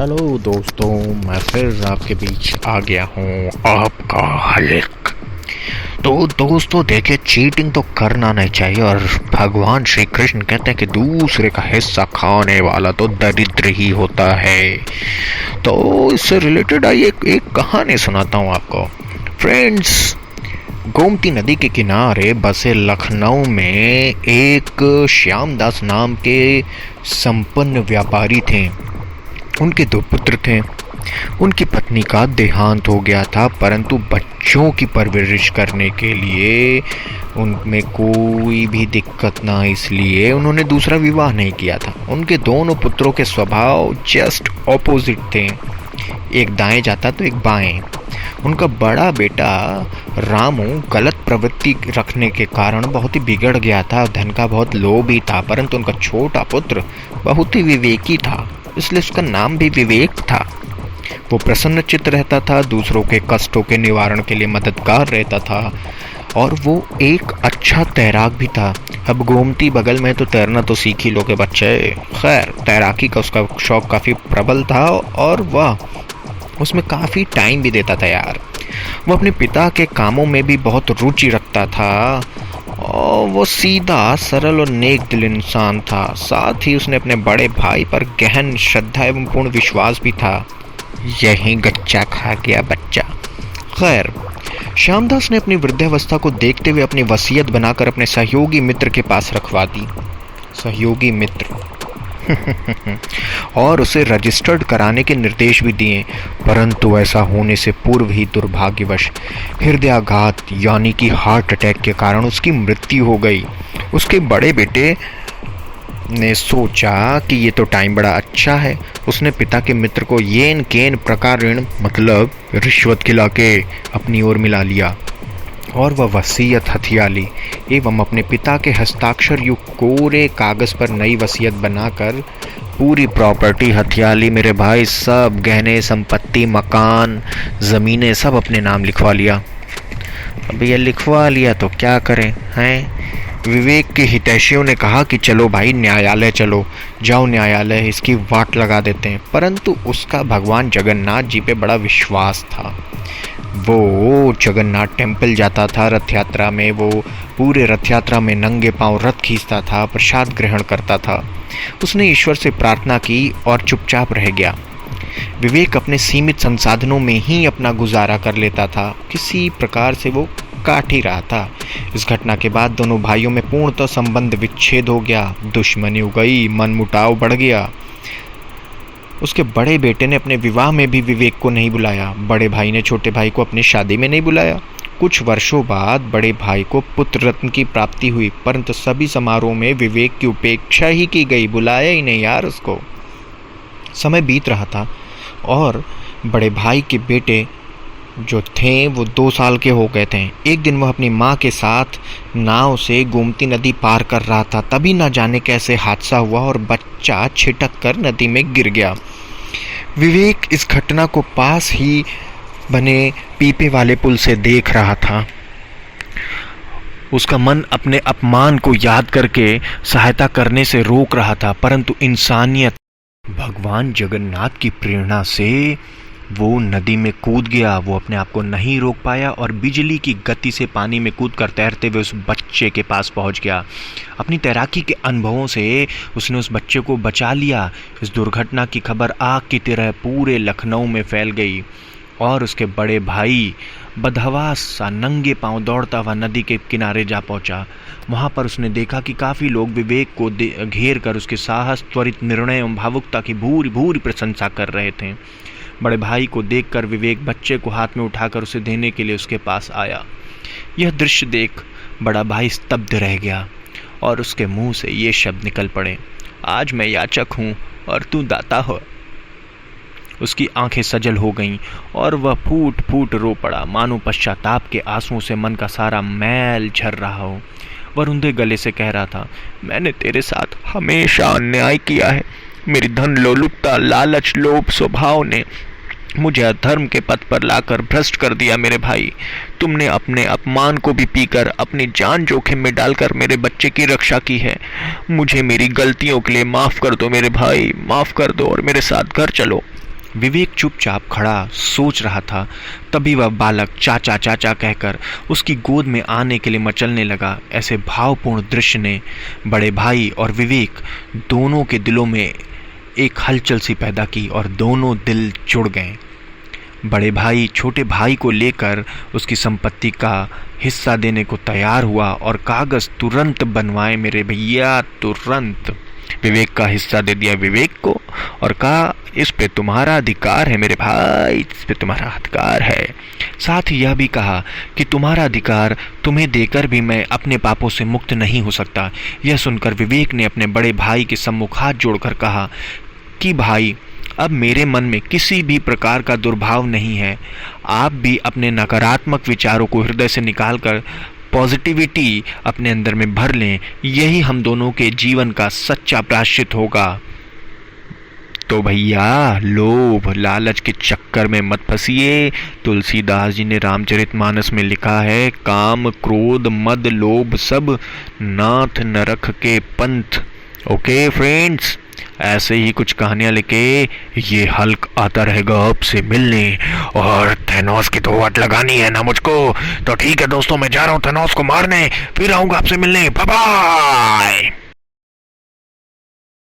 Hello दोस्तों, मैं फिर आपके बीच आ गया हूँ, आपका हलिक। तो दोस्तों देखिए, चीटिंग तो करना नहीं चाहिए और भगवान श्री कृष्ण कहते हैं कि दूसरे का हिस्सा खाने वाला तो दरिद्र ही होता है। तो इससे रिलेटेड आइए एक कहानी सुनाता हूँ आपको। फ्रेंड्स, गोमती नदी के किनारे बसे लखनऊ में एक श्यामदास नाम के संपन्न व्यापारी थे। उनके 2 पुत्र थे। उनकी पत्नी का देहांत हो गया था, परंतु बच्चों की परवरिश करने के लिए उनमें कोई भी दिक्कत ना, इसलिए उन्होंने दूसरा विवाह नहीं किया था। उनके दोनों पुत्रों के स्वभाव जस्ट ऑपोजिट थे, एक दाएं जाता तो एक बाएं। उनका बड़ा बेटा रामू गलत प्रवृत्ति रखने के कारण बहुत ही बिगड़ गया था, धन का बहुत लोभी था, परंतु उनका छोटा पुत्र बहुत ही विवेकी था, इसलिए उसका नाम भी विवेक था। वो प्रसन्न चित्त रहता था, दूसरों के कष्टों के निवारण के लिए मददगार रहता था और वो एक अच्छा तैराक भी था। अब गोमती बगल में तो तैरना तो सीख ही लोगे बच्चे। खैर, तैराकी का उसका शौक काफ़ी प्रबल था और वह उसमें काफ़ी टाइम भी देता था यार। वो अपने पिता के कामों में भी बहुत रुचि रखता था और वो सीधा, सरल और नेक दिल इंसान था। साथ ही उसने अपने बड़े भाई पर गहन श्रद्धा एवं पूर्ण विश्वास भी था। यही गच्चा खा गया बच्चा। खैर, श्यामदास ने अपनी वृद्धावस्था को देखते हुए अपनी वसीयत बनाकर अपने सहयोगी मित्र के पास रखवा दी। सहयोगी मित्र और उसे रजिस्टर्ड कराने के निर्देश भी दिए, परंतु ऐसा होने से पूर्व ही दुर्भाग्यवश हृदयाघात यानी कि हार्ट अटैक के कारण उसकी मृत्यु हो गई। उसके बड़े बेटे ने सोचा कि ये तो टाइम बड़ा अच्छा है। उसने पिता के मित्र को येन केन प्रकार ऋण मतलब रिश्वत खिला के अपनी ओर मिला लिया और वह वसीयत हथिया ली एवं अपने पिता के हस्ताक्षर युक्त कोरे कागज पर नई वसीयत बनाकर पूरी प्रॉपर्टी हथिया ली। मेरे भाई, सब गहने संपत्ति, मकान, ज़मीनें सब अपने नाम लिखवा लिया। अब ये लिखवा लिया तो क्या करें हैं। विवेक के हितैषियों ने कहा कि चलो भाई, न्यायालय चलो, जाओ न्यायालय, इसकी वाट लगा देते हैं। परंतु उसका भगवान जगन्नाथ जी पे बड़ा विश्वास था। वो जगन्नाथ टेम्पल जाता था रथ यात्रा में, वो पूरे रथ यात्रा में नंगे पांव रथ खींचता था, प्रसाद ग्रहण करता था। उसने ईश्वर से प्रार्थना की और चुपचाप रह गया। विवेक अपने सीमित संसाधनों में ही अपना गुजारा कर लेता था, किसी प्रकार से वो काट ही रहा था। इस घटना के बाद दोनों भाइयों में पूर्णतः संबंध विच्छेद हो गया, दुश्मनी हो गई, मनमुटाव बढ़ गया। उसके बड़े बेटे ने अपने विवाह में भी विवेक को नहीं बुलाया, बड़े भाई ने छोटे भाई को अपनी शादी में नहीं बुलाया। कुछ वर्षों बाद बड़े भाई को पुत्र रत्न की प्राप्ति हुई, परंतु सभी समारोह में विवेक की उपेक्षा ही की गई, बुलाया ही नहीं यार उसको। समय बीत रहा था और बड़े भाई के बेटे जो थे वो 2 साल के हो गए थे। एक दिन वह अपनी माँ के साथ नाव से गोमती नदी पार कर रहा था, तभी न जाने कैसे हादसा हुआ और बच्चा छिटक कर नदी में गिर गया। विवेक इस घटना को पास ही बने पीपे वाले पुल से देख रहा था। उसका मन अपने अपमान को याद करके सहायता करने से रोक रहा था, परंतु इंसानियत, भगवान जगन्नाथ की प्रेरणा से वो नदी में कूद गया। वो अपने आप को नहीं रोक पाया और बिजली की गति से पानी में कूदकर तैरते हुए उस बच्चे के पास पहुंच गया। अपनी तैराकी के अनुभवों से उसने उस बच्चे को बचा लिया। इस दुर्घटना की खबर आग की तरह पूरे लखनऊ में फैल गई और उसके बड़े भाई बदहवास सा नंगे पांव दौड़ता हुआ नदी के किनारे जा पहुंचा। वहां पर उसने देखा कि काफ़ी लोग विवेक को घेर कर उसके साहस, त्वरित निर्णय एवं भावुकता की भूरी भूरी प्रशंसा कर रहे थे। बड़े भाई को देखकर विवेक बच्चे को हाथ में उठाकर उसे देने के लिए उसके पास आया। यह दृश्य देख बड़ा भाई स्तब्ध रह गया और उसके मुंह से ये शब्द निकल पड़े, आज मैं याचक हूँ और तू दाता हो। उसकी आंखें सजल हो गईं और वह फूट फूट रो पड़ा, मानो पश्चाताप के आंसुओं से मन का सारा मैल झर रहा हो। वह रुंधे गले से कह रहा था, मैंने तेरे साथ हमेशा अन्याय किया है। मेरी धन लोलुपता, लालच, लोभ स्वभाव ने मुझे अधर्म के पथ पर लाकर भ्रष्ट कर दिया। मेरे भाई, तुमने अपने अपमान को भी पीकर अपनी जान जोखिम में डालकर मेरे बच्चे की रक्षा की है। मुझे मेरी गलतियों के लिए माफ़ कर दो मेरे भाई, माफ़ कर दो और मेरे साथ घर चलो। विवेक चुपचाप खड़ा सोच रहा था। तभी वह बालक चाचा चाचा कहकर उसकी गोद में आने के लिए मचलने लगा। ऐसे भावपूर्ण दृश्य ने बड़े भाई और विवेक दोनों के दिलों में एक हलचल सी पैदा की और दोनों दिल जुड़ गए। बड़े भाई छोटे भाई को लेकर उसकी संपत्ति का हिस्सा देने को तैयार हुआ और कागज तुरंत बनवाए मेरे भैया, तुरंत। विवेक का हिस्सा दे दिया विवेक को और कहा, इस पे तुम्हारा अधिकार है मेरे भाई, इस पे तुम्हारा अधिकार है। साथ ही यह भी कहा कि तुम्हारा अधिकार तुम्हें देकर भी मैं अपने पापों से मुक्त नहीं हो सकता। यह सुनकर विवेक ने अपने बड़े भाई के सम्मुख हाथ जोड़कर कहा कि भाई, अब मेरे मन में किसी भी प्रकार का दुर्भाव नहीं है। आप भी अपने नकारात्मक विचारों को हृदय से निकालकर पॉजिटिविटी अपने अंदर में भर लें। यही हम दोनों के जीवन का सच्चा प्रायश्चित होगा। तो भैया, लोभ लालच के चक्कर में मत फंसिए। तुलसीदास जी ने रामचरितमानस में लिखा है, काम क्रोध मद लोभ सब नाथ नरक के पंथ। ओके फ्रेंड्स, ऐसे ही कुछ कहानियां लेके ये हल्क आता रहेगा आपसे मिलने। और थैनोस की तो वाट लगानी है ना मुझको, तो ठीक है दोस्तों, मैं जा रहा हूँ थैनोस को मारने, फिर आऊंगा आपसे मिलने। Bye bye.